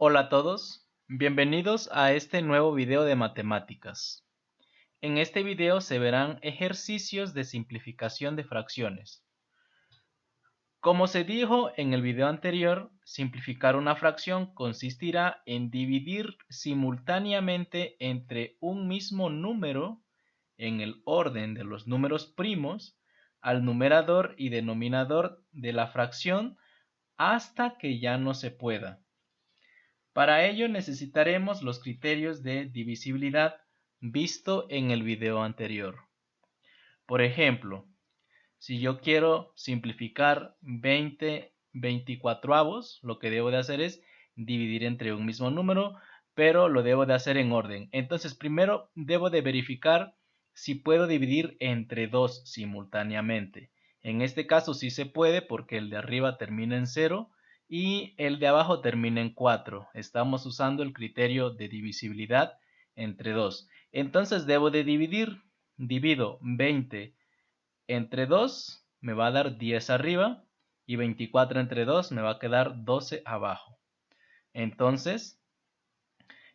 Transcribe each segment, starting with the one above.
Hola a todos, bienvenidos a este nuevo video de matemáticas. En este video se verán ejercicios de simplificación de fracciones. Como se dijo en el video anterior, simplificar una fracción consistirá en dividir simultáneamente entre un mismo número en el orden de los números primos al numerador y denominador de la fracción hasta que ya no se pueda. Para ello necesitaremos los criterios de divisibilidad visto en el video anterior. Por ejemplo, si yo quiero simplificar 20 24avos, lo que debo de hacer es dividir entre un mismo número, pero lo debo de hacer en orden. Entonces, primero debo de verificar si puedo dividir entre dos simultáneamente. En este caso sí se puede porque el de arriba termina en 0 y el de abajo termina en 4. Estamos usando el criterio de divisibilidad entre 2. Entonces debo de dividir. Divido 20 entre 2 me va a dar 10 arriba y 24 entre 2 me va a quedar 12 abajo. Entonces,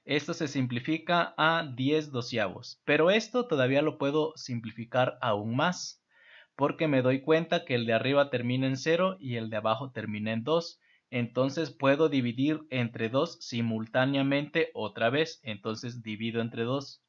esto se simplifica a 10 doceavos. Pero esto todavía lo puedo simplificar aún más, porque me doy cuenta que el de arriba termina en 0 y el de abajo termina en 2. Entonces puedo dividir entre 2 simultáneamente otra vez. Entonces divido entre 2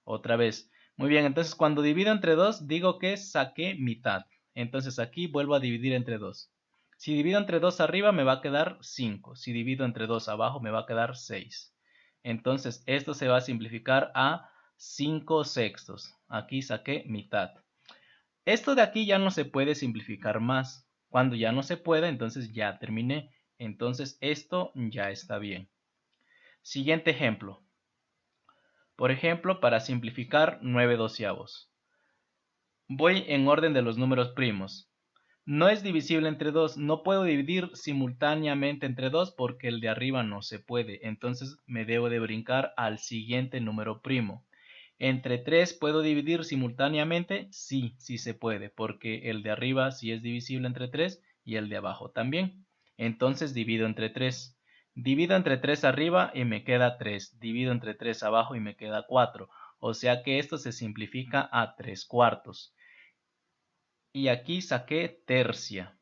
otra vez. Muy bien, entonces cuando divido entre 2 digo que saqué mitad. Entonces aquí vuelvo a dividir entre 2. Si divido entre 2 arriba me va a quedar 5. Si divido entre 2 abajo me va a quedar 6. Entonces esto se va a simplificar a 5 sextos. Aquí saqué mitad. Esto de aquí ya no se puede simplificar más. Cuando ya no se puede, entonces ya terminé. Entonces esto ya está bien. Siguiente ejemplo. Por ejemplo, para simplificar 9 doceavos. Voy en orden de los números primos. No es divisible entre 2. No puedo dividir simultáneamente entre 2 porque el de arriba no se puede. Entonces me debo de brincar al siguiente número primo. ¿Entre 3 puedo dividir simultáneamente? Sí, sí se puede, porque el de arriba sí es divisible entre 3 y el de abajo también. Entonces divido entre 3. Divido entre 3 arriba y me queda 3. Divido entre 3 abajo y me queda 4. O sea que esto se simplifica a 3 cuartos. Y aquí saqué tercia.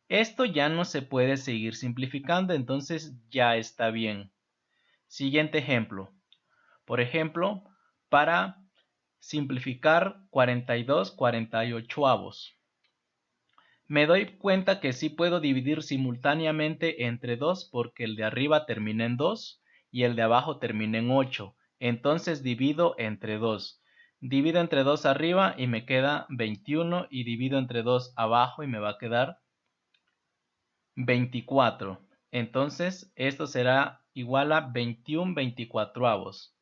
Esto ya no se puede seguir simplificando, entonces ya está bien. Siguiente ejemplo. Por ejemplo, para simplificar 42 48avos. Me doy cuenta que sí puedo dividir simultáneamente entre 2 porque el de arriba termina en 2 y el de abajo termina en 8. Entonces divido entre 2. Divido entre 2 arriba y me queda 21 y divido entre 2 abajo y me va a quedar 24. Entonces esto será igual a 21 24avos.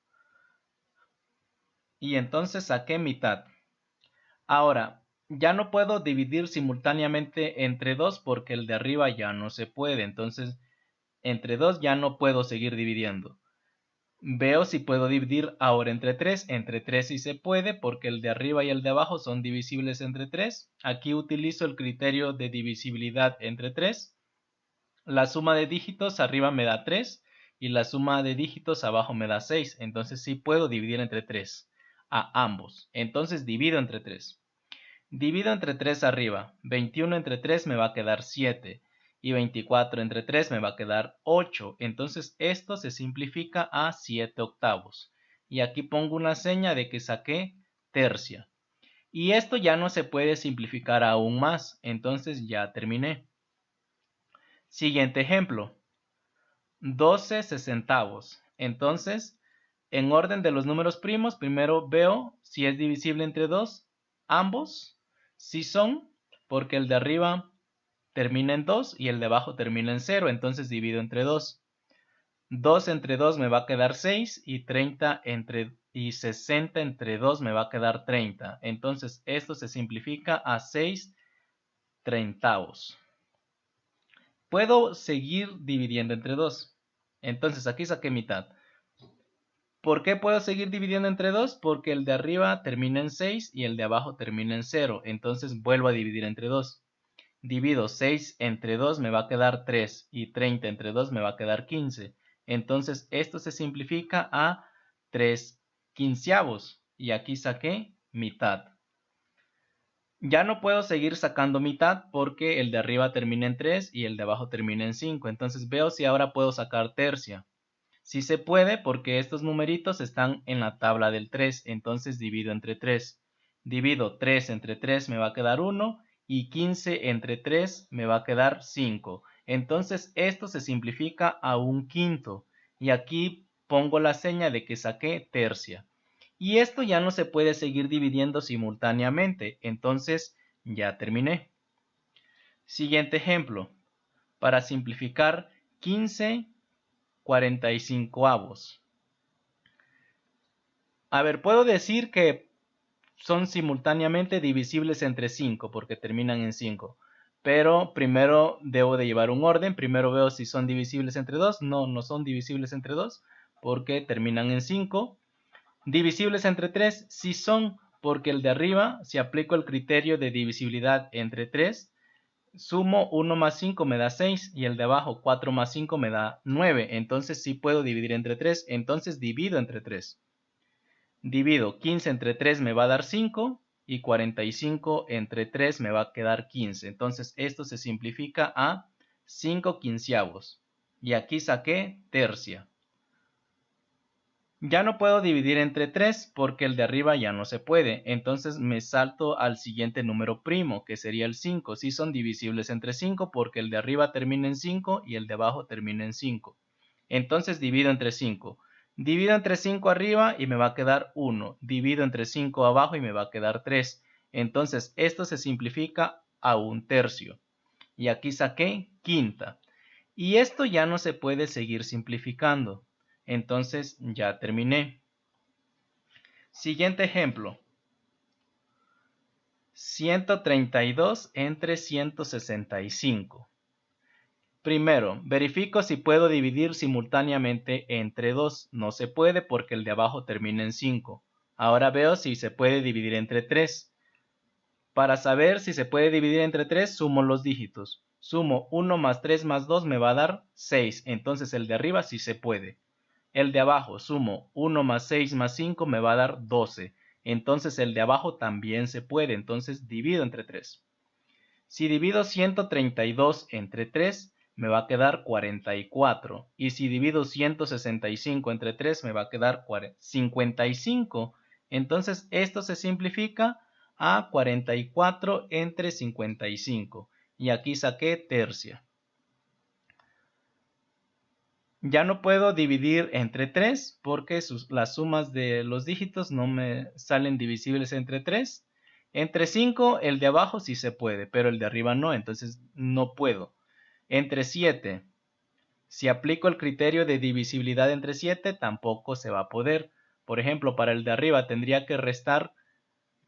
Y entonces saqué mitad. Ahora, ya no puedo dividir simultáneamente entre 2 porque el de arriba ya no se puede. Entonces, entre 2 ya no puedo seguir dividiendo. Veo si puedo dividir ahora entre 3. Entre 3 sí se puede porque el de arriba y el de abajo son divisibles entre 3. Aquí utilizo el criterio de divisibilidad entre 3. La suma de dígitos arriba me da 3 y la suma de dígitos abajo me da 6. Entonces sí puedo dividir entre 3 a ambos. Entonces divido entre 3. Divido entre 3 arriba. 21 entre 3 me va a quedar 7. Y 24 entre 3 me va a quedar 8. Entonces esto se simplifica a 7 octavos. Y aquí pongo una seña de que saqué tercia. Y esto ya no se puede simplificar aún más. Entonces ya terminé. Siguiente ejemplo. 12 sesentavos. Entonces, en orden de los números primos, primero veo si es divisible entre 2. Ambos sí son, porque el de arriba termina en 2 y el de abajo termina en 0. Entonces divido entre 2. 2 entre 2 me va a quedar 6 y 60 entre 2 me va a quedar 30. Entonces esto se simplifica a 6 treintavos. Puedo seguir dividiendo entre 2. Entonces aquí saqué mitad. ¿Por qué puedo seguir dividiendo entre 2? Porque el de arriba termina en 6 y el de abajo termina en 0. Entonces vuelvo a dividir entre 2. Divido 6 entre 2 me va a quedar 3 y 30 entre 2 me va a quedar 15. Entonces esto se simplifica a 3 quinceavos y aquí saqué mitad. Ya no puedo seguir sacando mitad porque el de arriba termina en 3 y el de abajo termina en 5. Entonces veo si ahora puedo sacar tercia. Sí se puede porque estos numeritos están en la tabla del 3. Entonces divido entre 3. Divido 3 entre 3 me va a quedar 1 y 15 entre 3 me va a quedar 5. Entonces esto se simplifica a un quinto. Y aquí pongo la seña de que saqué tercia. Y esto ya no se puede seguir dividiendo simultáneamente, entonces ya terminé. Siguiente ejemplo. Para simplificar 15 45avos. A ver, puedo decir que son simultáneamente divisibles entre 5 porque terminan en 5. Pero primero debo de llevar un orden. Primero veo si son divisibles entre 2. No, no son divisibles entre 2 porque terminan en 5. Divisibles entre 3 sí son, porque el de arriba, si aplico el criterio de divisibilidad entre 3, sumo 1 más 5 me da 6 y el de abajo 4 más 5 me da 9. Entonces sí puedo dividir entre 3, entonces divido entre 3. Divido 15 entre 3 me va a dar 5 y 45 entre 3 me va a quedar 15. Entonces esto se simplifica a 5 quinceavos. Y aquí saqué tercia. Ya no puedo dividir entre 3 porque el de arriba ya no se puede. Entonces me salto al siguiente número primo, que sería el 5. Sí son divisibles entre 5 porque el de arriba termina en 5 y el de abajo termina en 5. Entonces divido entre 5. Divido entre 5 arriba y me va a quedar 1. Divido entre 5 abajo y me va a quedar 3. Entonces esto se simplifica a un tercio. Y aquí saqué quinta. Y esto ya no se puede seguir simplificando. Entonces ya terminé. Siguiente ejemplo. 132 entre 165. Primero, verifico si puedo dividir simultáneamente entre 2. No se puede porque el de abajo termina en 5. Ahora veo si se puede dividir entre 3. Para saber si se puede dividir entre 3, sumo los dígitos. Sumo 1 más 3 más 2 me va a dar 6. Entonces el de arriba sí se puede. El de abajo, sumo 1 más 6 más 5 me va a dar 12. Entonces el de abajo también se puede. Entonces divido entre 3. Si divido 132 entre 3, me va a quedar 44. Y si divido 165 entre 3, me va a quedar 55. Entonces esto se simplifica a 44 entre 55. Y aquí saqué tercia. Ya no puedo dividir entre 3 porque las sumas de los dígitos no me salen divisibles entre 3. Entre 5 el de abajo sí se puede, pero el de arriba no, entonces no puedo. Entre 7, si aplico el criterio de divisibilidad entre 7 tampoco se va a poder. Por ejemplo, para el de arriba tendría que restar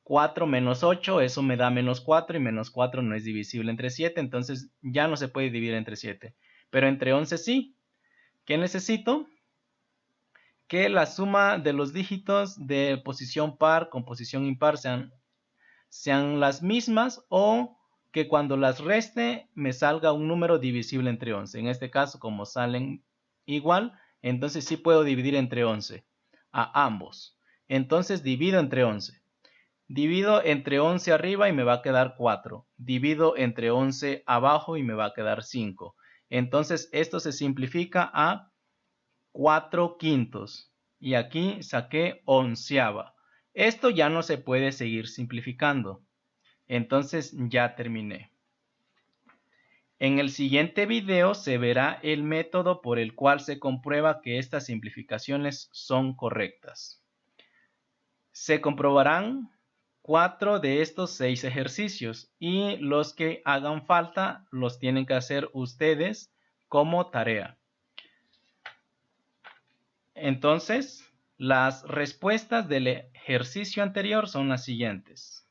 4 menos 8, eso me da menos 4 y menos 4 no es divisible entre 7, entonces ya no se puede dividir entre 7. Pero entre 11 sí. ¿Qué necesito? Que la suma de los dígitos de posición par con posición impar sean las mismas o que cuando las reste me salga un número divisible entre 11. En este caso, como salen igual, entonces sí puedo dividir entre 11 a ambos. Entonces divido entre 11. Divido entre 11 arriba y me va a quedar 4. Divido entre 11 abajo y me va a quedar 5. Entonces esto se simplifica a 4 quintos. Y aquí saqué onceava. Esto ya no se puede seguir simplificando. Entonces ya terminé. En el siguiente video se verá el método por el cual se comprueba que estas simplificaciones son correctas. Se comprobarán 4 de estos 6 ejercicios y los que hagan falta los tienen que hacer ustedes como tarea. Entonces, las respuestas del ejercicio anterior son las siguientes.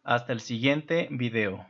Hasta el siguiente video.